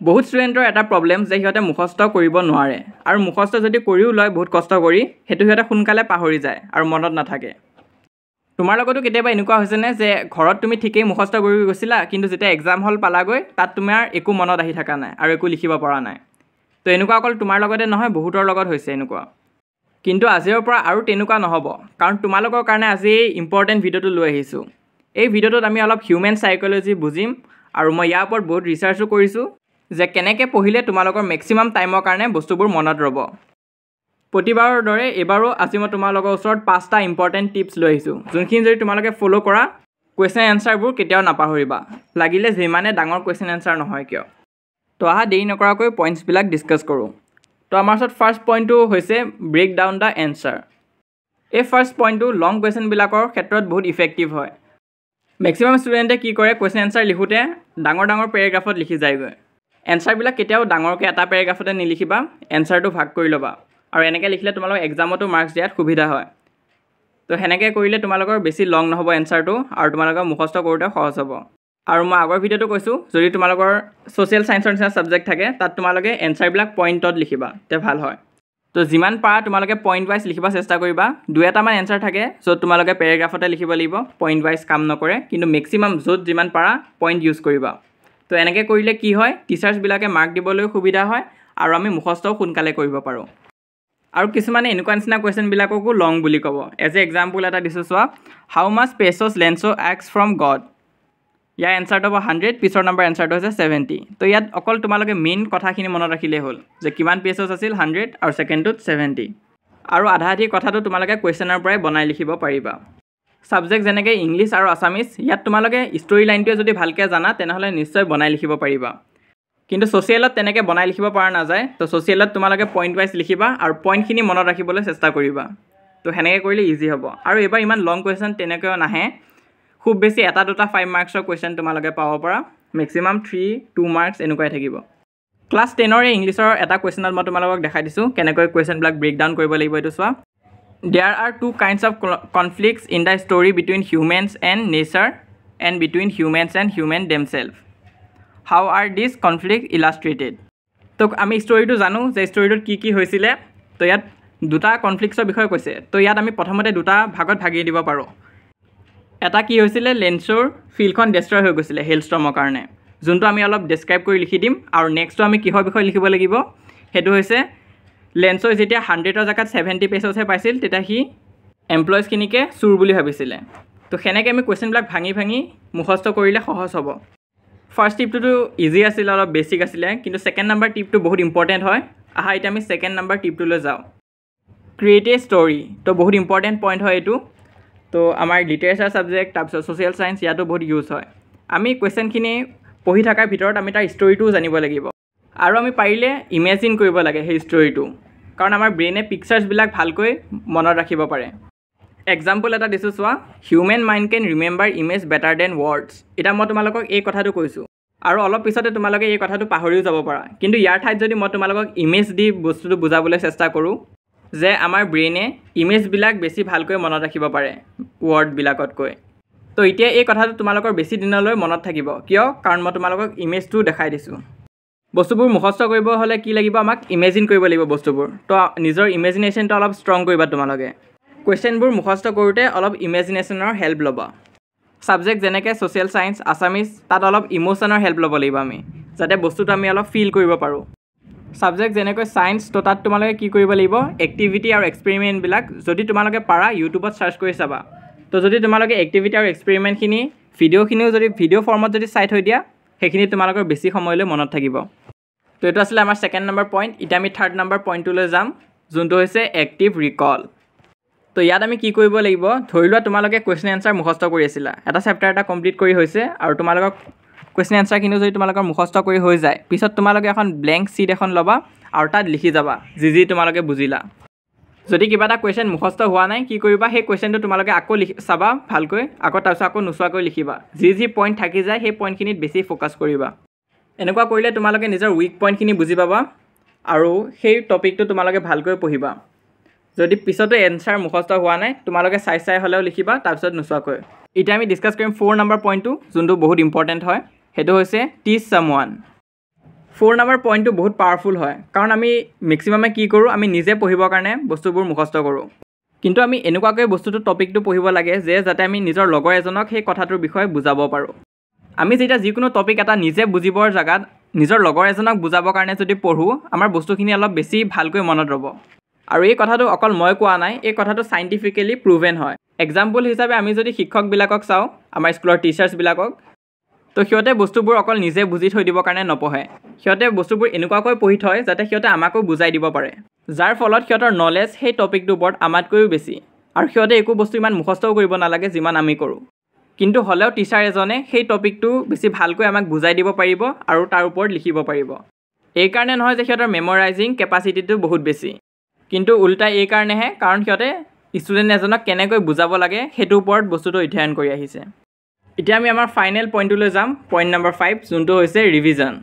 বহুত ষ্টুডেণ্টৰ এটা প্ৰব্লেম যে সিহঁতে মুখস্থ কৰিব নোৱাৰে আৰু মুখস্থ যদি কৰিও লয় বহুত কষ্ট কৰি সেইটো সিহঁতে সোনকালে পাহৰি যায় আৰু মনত নাথাকে। তোমাৰ লগতো কেতিয়াবা এনেকুৱা হৈছেনে যে ঘৰত তুমি ঠিকেই মুখস্থ কৰি গৈছিলা কিন্তু যেতিয়া এক্সাম হল পালাগৈ তাত তোমাৰ একো মনত আহি থকা নাই আৰু একো লিখিব পৰা নাই। তো এনেকুৱা অকল তোমাৰ লগতে নহয় বহুতৰ লগত হৈছে এনেকুৱা। কিন্তু আজিৰ পৰা আৰু তেনেকুৱা নহ'ব কাৰণ তোমালোকৰ কাৰণে আজি এই ইম্পৰ্টেণ্ট ভিডিঅ'টো লৈ আহিছোঁ। এই ভিডিঅ'টোত আমি অলপ হিউমেন সাইকোলজি বুজিম আৰু মই ইয়াৰ ওপৰত বহুত ৰিচাৰ্চো কৰিছোঁ যে কেনেকৈ পঢ়িলে তোমালোকৰ মেক্সিমাম টাইমৰ কাৰণে বস্তুবোৰ মনত ৰ'ব। প্ৰতিবাৰৰ দৰে এইবাৰো আজি মই তোমালোকৰ ওচৰত 5টা ইম্পৰ্টেণ্ট টিপছ লৈ আহিছোঁ যোনখিনি যদি তোমালোকে ফ'ল' কৰা কুৱেশ্যন এনচাৰবোৰ কেতিয়াও নাপাহৰিবা, লাগিলে যিমানে ডাঙৰ কুৱেশ্যন এনচাৰ নহয় কিয়। তো অহা দেৰি নকৰাকৈ পইণ্টছবিলাক ডিছকাছ কৰোঁ। তো আমাৰ ওচৰত ফাৰ্ষ্ট পইণ্টটো হৈছে ব্ৰেক ডাউন দ্য এনচাৰ। এই ফাৰ্ষ্ট পইণ্টটো লং কুৱেশ্যনবিলাকৰ ক্ষেত্ৰত বহুত ইফেক্টিভ হয়। মেক্সিমাম ষ্টুডেণ্টে কি কৰে কুৱেশ্যন এনচাৰ লিখোঁতে ডাঙৰ ডাঙৰ পেৰেগ্ৰাফত লিখি যায়গৈ। এনচাৰবিলাক কেতিয়াও ডাঙৰকৈ এটা পেৰেগ্ৰাফতে নিলিখিবা, এনচাৰটো ভাগ কৰি ল'বা আৰু এনেকৈ লিখিলে তোমালোকৰ এক্সামতো মাৰ্কছ দিয়াত সুবিধা হয়। তো সেনেকৈ কৰিলে তোমালোকৰ বেছি লং নহ'ব এনচাৰটো আৰু তোমালোকৰ মুখস্থ কৰোঁতে সহজ হ'ব। আৰু মই আগৰ ভিডিঅ'টো কৈছোঁ যদি তোমালোকৰ ছ'চিয়েল ছায়েন্সৰ নিচিনা ছাবজেক্ট থাকে তাত তোমালোকে এনচাৰবিলাক পইণ্টত লিখিবা তেতিয়া ভাল হয়। তো যিমান পাৰা তোমালোকে পইণ্ট ৱাইজ লিখিব চেষ্টা কৰিবা। 2-এটামান এনচাৰ থাকে য'ত তোমালোকে পেৰেগ্ৰাফতে লিখিব লাগিব, পইণ্ট ৱাইজ কাম নকৰে, কিন্তু মেক্সিমাম য'ত যিমান পাৰা পইণ্ট ইউজ কৰিবা। তো এনেকৈ কৰিলে কি হয় টিচাৰ্ছবিলাকে মাৰ্ক দিবলৈ সুবিধা হয় আৰু আমি মুখস্থও সোনকালে কৰিব পাৰোঁ। আৰু কিছুমানে এনেকুৱা নিচিনা কুৱেশ্যনবিলাককো লং বুলি ক'ব। এজ এ এক্সাম্পল এটা দিছোঁ চোৱা, how much passes length' x from God. Your এনচাৰটো হ'ব 100, পিছৰ নম্বৰ এনচাৰটো হৈছে 70। তো ইয়াত অকল তোমালোকে মেইন কথাখিনি মনত ৰাখিলেই হ'ল যে কিমান পেছ'ছ আছিল 100 আৰু ছেকেণ্ডটোত 70। আৰু আধা আধি কথাটো তোমালোকে কুৱেশ্যনৰ পৰাই বনাই লিখিব পাৰিবা। ছাবজেক্ট যেনেকৈ ইংলিছ আৰু আছামিছ ইয়াত তোমালোকে ষ্টৰি লাইনটোৱে যদি ভালকৈ জানা তেনেহ'লে নিশ্চয় বনাই লিখিব পাৰিবা। কিন্তু ছ'চিয়েলত তেনেকৈ বনাই লিখিব পৰা নাযায়। তো ছ'চিয়েলত তোমালোকে পইণ্ট ৱাইজ লিখিবা আৰু পইণ্টখিনি মনত ৰাখিবলৈ চেষ্টা কৰিবা। তো সেনেকৈ কৰিলে ইজি হ'ব। আৰু এইবাৰ ইমান লং কুৱেশ্যন তেনেকৈ নাহে, খুব বেছি 1-2টা 5 মাৰ্কছৰ কুৱেশ্যন তোমালোকে পাব পাৰা, মেক্সিমাম 3-2 মাৰ্কছ এনেকুৱাই থাকিব। ক্লাছ 10ৰ ইংলিছৰ এটা কুৱেশ্যনত মই তোমালোকক দেখাই দিছোঁ কেনেকৈ কুৱেশ্যনবিলাক ব্ৰেকডাউন কৰিব লাগিব। এইটো চোৱা, there are 2 kinds of conflicts in the story between humans and nature and between humans and human themselves. How are this conflict illustrated. তো আমি ষ্টৰিটো জানো যে ষ্টৰিটোত কি কি হৈছিলে। তো ইয়াত 2টা কনফ্লিক্টছৰ বিষয়ে কৈছে। তো ইয়াত আমি প্ৰথমতে 2টা ভাগত ভাগি দিব পাৰোঁ। এটা কি হৈছিলে, লেঞ্চৰ ফিল্ডখন ডেষ্ট্ৰয় হৈ গৈছিলে হেলষ্টৰ্মৰ কাৰণে, যোনটো আমি অলপ ডেছক্ৰাইব কৰি লিখি দিম। আৰু নেক্সটটো আমি কিহৰ বিষয়ে লিখিব লাগিব, সেইটো হৈছে লেঞ্চৰ যেতিয়া 100ৰ জেগাত 70 পেছ'ছহে পাইছিল তেতিয়া সি এমপ্লয়িজখিনিকে চোৰ বুলি ভাবিছিলে। তো সেনেকৈ আমি কুৱেশ্যনবিলাক ভাঙি ভাঙি মুখস্থ কৰিলে সহজ হ'ব। ফাৰ্ষ্ট টিপটোতো ইজি আছিলে, অলপ বেছিক আছিলে, কিন্তু ছেকেণ্ড নাম্বাৰ টিপটো বহুত ইম্পৰ্টেণ্ট হয়। আহা এতিয়া আমি ছেকেণ্ড নাম্বাৰ টিপটোলৈ যাওঁ, ক্ৰিয়েট এ ষ্টৰি। তো বহুত ইম্পৰ্টেণ্ট পইণ্ট হয় এইটো। তো আমাৰ লিটাৰেচাৰ ছাবজেক্ট তাৰপিছত ছ'চিয়েল ছায়েন্স ইয়াতো বহুত ইউজ হয়। আমি কুৱেশ্যনখিনি পঢ়ি থকাৰ ভিতৰত আমি তাৰ ষ্টৰিটোও জানিব লাগিব আৰু আমি পাৰিলে ইমেজিন কৰিব লাগে সেই ষ্টৰিটো, কাৰণ আমাৰ ব্ৰেইনে পিকচাৰ্ছবিলাক ভালকৈ মনত ৰাখিব পাৰে। এক্সাম্পল এটা দিছোঁ চোৱা, human mind can remember image better than words. এতিয়া মই তোমালোকক এই কথাটো কৈছোঁ আৰু অলপ পিছতে তোমালোকে এই কথাটো পাহৰিও যাব পাৰা, কিন্তু ইয়াৰ ঠাইত যদি মই তোমালোকক ইমেজ দি বস্তুটো বুজাবলৈ চেষ্টা কৰোঁ যে আমাৰ ব্ৰেইনে ইমেজবিলাক বেছি ভালকৈ মনত ৰাখিব পাৰে ৱৰ্ডবিলাকতকৈ। তো এতিয়া এই কথাটো তোমালোকৰ বেছি দিনলৈ মনত থাকিব, কিয়? কাৰণ মই তোমালোকক ইমেজটো দেখাই দিছোঁ। বস্তুবোৰ মুখস্থ কৰিব হ'লে কি লাগিব, আমাক ইমেজিন কৰিব লাগিব বস্তুবোৰ। তো নিজৰ ইমেজিনেশ্যনটো অলপ ষ্ট্ৰং কৰিবা তোমালোকে। কুৱেশ্যনবোৰ মুখস্থ কৰোঁতে অলপ ইমেজিনেশ্যনৰ হেল্প ল'বা। ছাবজেক্ট যেনেকৈ ছ'চিয়েল ছায়েন্স, আছামিছ, তাত অলপ ইম'শ্যনৰ হেল্প ল'ব লাগিব আমি, যাতে বস্তুটো আমি অলপ ফিল কৰিব পাৰোঁ। ছাবজেক্ট যেনেকৈ ছায়েন্স, তো তাত তোমালোকে কি কৰিব লাগিব, এক্টিভিটি আৰু এক্সপেৰিমেণ্টবিলাক যদি তোমালোকে পাৰা ইউটিউবত ছাৰ্চ কৰি চাবা। তো যদি তোমালোকে এক্টিভিটি আৰু এক্সপেৰিমেণ্টখিনি ভিডিঅ'খিনিও যদি ভিডিঅ' ফৰ্মত যদি চাই থৈ দিয়া সেইখিনি তোমালোকৰ বেছি সময়লৈ মনত থাকিব। তো এইটো আছিলে আমাৰ ছেকেণ্ড নম্বৰ পইণ্ট। এতিয়া আমি থাৰ্ড নম্বৰ পইণ্টটোলৈ যাম, যোনটো হৈছে এক্টিভ ৰিকল। তো ইয়াত আমি কি কৰিব লাগিব, ধৰি লোৱা তোমালোকে কুৱেশ্যন এনচাৰ মুখস্থ কৰি আছিলা, এটা চেপ্টাৰ এটা কমপ্লিট কৰি হৈছে আৰু তোমালোকক কুৱেশ্যন এনচাৰখিনিও যদি তোমালোকৰ মুখস্থ কৰি হৈ যায়, পিছত তোমালোকে এখন ব্লেংক শ্বীট এখন ল'বা আৰু তাত লিখি যাবা যি যি তোমালোকে বুজিলা। যদি কিবা এটা কুৱেশ্যন মুখস্থ হোৱা নাই কি কৰিবা, সেই কুৱেশ্যনটো তোমালোকে আকৌ চাবা ভালকৈ, তাৰপিছত আকৌ নোচোৱাকৈ লিখিবা। যি যি পইণ্ট থাকি যায় সেই পইণ্টখিনিত বেছি ফ'কাছ কৰিবা। এনেকুৱা কৰিলে তোমালোকে নিজৰ উইক পইণ্টখিনি বুজি পাবা আৰু সেই টপিকটো তোমালোকে ভালকৈ পঢ়িবা। যদি পিছতো এনচাৰ মুখস্থ হোৱা নাই তোমালোকে চাই চাই হ'লেও লিখিবা, তাৰপিছত নোচোৱাকৈ। এতিয়া আমি ডিছকাছ কৰিম 4 নম্বৰ পইণ্টটো, যোনটো বহুত ইম্পৰ্টেণ্ট হয়। সেইটো হৈছে টিচ ছামৱান। 4 নম্বৰ পইণ্টটো বহুত পাৱাৰফুল হয় কাৰণ আমি মেক্সিমামে কি কৰোঁ আমি নিজে পঢ়িবৰ কাৰণে বস্তুবোৰ মুখস্থ কৰোঁ কিন্তু আমি এনেকুৱাকৈ বস্তুটো টপিকটো পঢ়িব লাগে যে যাতে আমি নিজৰ লগৰ এজনক সেই কথাটোৰ বিষয়ে বুজাব পাৰোঁ আমি যেতিয়া যিকোনো টপিক এটা নিজে বুজিবৰ জাগাত নিজৰ লগৰ এজনক বুজাবৰ কাৰণে যদি পঢ়োঁ আমাৰ বস্তুখিনি অলপ বেছি ভালকৈ মনত ৰ'ব আৰু এই কথাটো অকল মই কোৱা নাই এই কথাটো সাইন্টিফিক্যালি প্ৰুভেন হয় এক্সাম্পল হিচাপে আমি যদি শিক্ষকবিলাকক চাওঁ আমাৰ স্কুলৰ টিচাৰ্ছবিলাকক তো সিহঁতে বস্তুবোৰ অকল নিজে বুজি থৈ দিবৰ কাৰণে নপঢ়ে সিহঁতে বস্তুবোৰ এনেকুৱাকৈ পঢ়ি থয় যাতে সিহঁতে আমাকো বুজাই দিব পাৰে যাৰ ফলত সিহঁতৰ নলেজ সেই টপিকটোৰ ওপৰত আমাতকৈও বেছি আৰু সিহঁতে একো বস্তু ইমান মুখস্থও কৰিব নালাগে যিমান আমি কৰোঁ কিন্তু হ'লেও টিচাৰ এজনে সেই টপিকটো বেছি ভালকৈ আমাক বুজাই দিব পাৰিব আৰু তাৰ ওপৰত লিখিব পাৰিব এই কাৰণে নহয় যে সিহঁতৰ মেমৰাইজিং কেপাচিটিটো বহুত বেছি কিন্তু উল্টা এই কাৰণেহে কাৰণ সিহঁতে ষ্টুডেণ্ট এজনক কেনেকৈ বুজাব লাগে সেইটোৰ ওপৰত বস্তুটো অধ্যয়ন কৰি আহিছে এতিয়া আমি আমাৰ ফাইনেল পইণ্টটোলৈ যাম পইণ্ট নম্বৰ 5 যোনটো হৈছে ৰিভিজন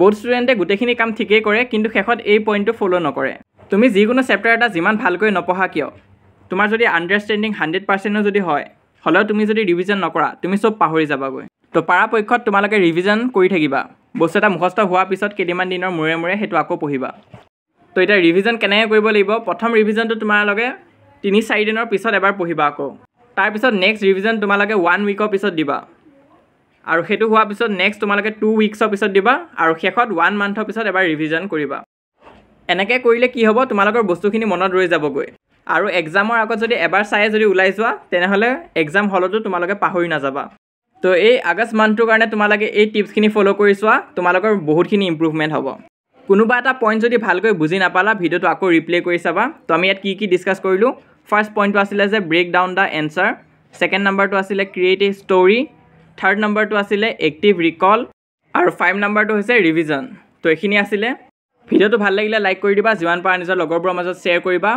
বহুত ষ্টুডেণ্টে গোটেইখিনি কাম ঠিকেই কৰে কিন্তু শেষত এই পইণ্টটো ফ'ল' নকৰে তুমি যিকোনো চেপ্টাৰ এটা যিমান ভালকৈ নপঢ়া কিয় তোমাৰ যদি আণ্ডাৰষ্টেণ্ডিং 100% যদি হয় হ'লেও তুমি যদি ৰিভিজন নকৰা তুমি চব পাহৰি যাবাগৈ তো পৰাপক্ষত তোমালোকে ৰিভিজন কৰি থাকিবা বস্তু এটা মুখস্থ হোৱাৰ পিছত কেইদিনমান দিনৰ মূৰে মূৰে সেইটো আকৌ পঢ়িবা তো এতিয়া ৰিভিজন কেনেকৈ কৰিব লাগিব প্ৰথম ৰিভিজনটো তোমালোকে 3-4 দিনৰ পিছত এবাৰ পঢ়িবা আকৌ তাৰপিছত নেক্সট ৰিভিজন তোমালোকে 1 উইকৰ পিছত দিবা আৰু সেইটো হোৱাৰ পিছত নেক্সট তোমালোকে 2 উইকছৰ পিছত দিবা আৰু শেষত 1 মান্থৰ পিছত এবাৰ ৰিভিজন কৰিবা এনেকৈ কৰিলে কি হ'ব তোমালোকৰ বস্তুখিনি মনত ৰৈ যাবগৈ আৰু এক্সামৰ আগত যদি এবাৰ চাই যদি ওলাই যোৱা তেনেহ'লে এক্সাম হলতো তোমালোকে পাহৰি নাযাবা তো এই আগষ্ট মান্থটোৰ কাৰণে তোমালোকে এই টিপছখিনি ফ'ল' কৰি চোৱা তোমালোকৰ বহুতখিনি ইম্প্ৰুভমেণ্ট হ'ব কোনোবা এটা পইণ্ট যদি ভালকৈ বুজি নাপালা ভিডিঅ'টো আকৌ ৰিপ্লে কৰি চাবা তো আমি ইয়াত কি ডিছকাছ কৰিলোঁ ফাৰ্ষ্ট পইণ্টটো আছিলে যে break down the entire second নম্বৰটো আছিলে ক্ৰিয়েট এ ষ্টৰি থাৰ্ড নম্বৰটো আছিলে এক্টিভ ৰিকল আৰু 5 নম্বৰটো হৈছে ৰিভিজন তো এইখিনি আছিলে ভিডিঅ'টো ভাল লাগিলে লাইক কৰি দিবা যিমান পাৰা নিজৰ লগৰবোৰৰ মাজত শ্বেয়াৰ কৰিবা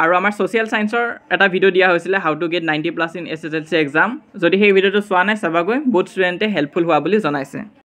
আৰু আমাৰ ছ'চিয়েল ছায়েন্সৰ এটা ভিডিঅ' দিয়া হৈছিলে how to get 90+ in SSLC exam যদি সেই ভিডিঅ'টো চোৱা নাই চাবাগৈ বহুত ষ্টুডেণ্টে হেল্পফুল হোৱা বুলি জনাইছে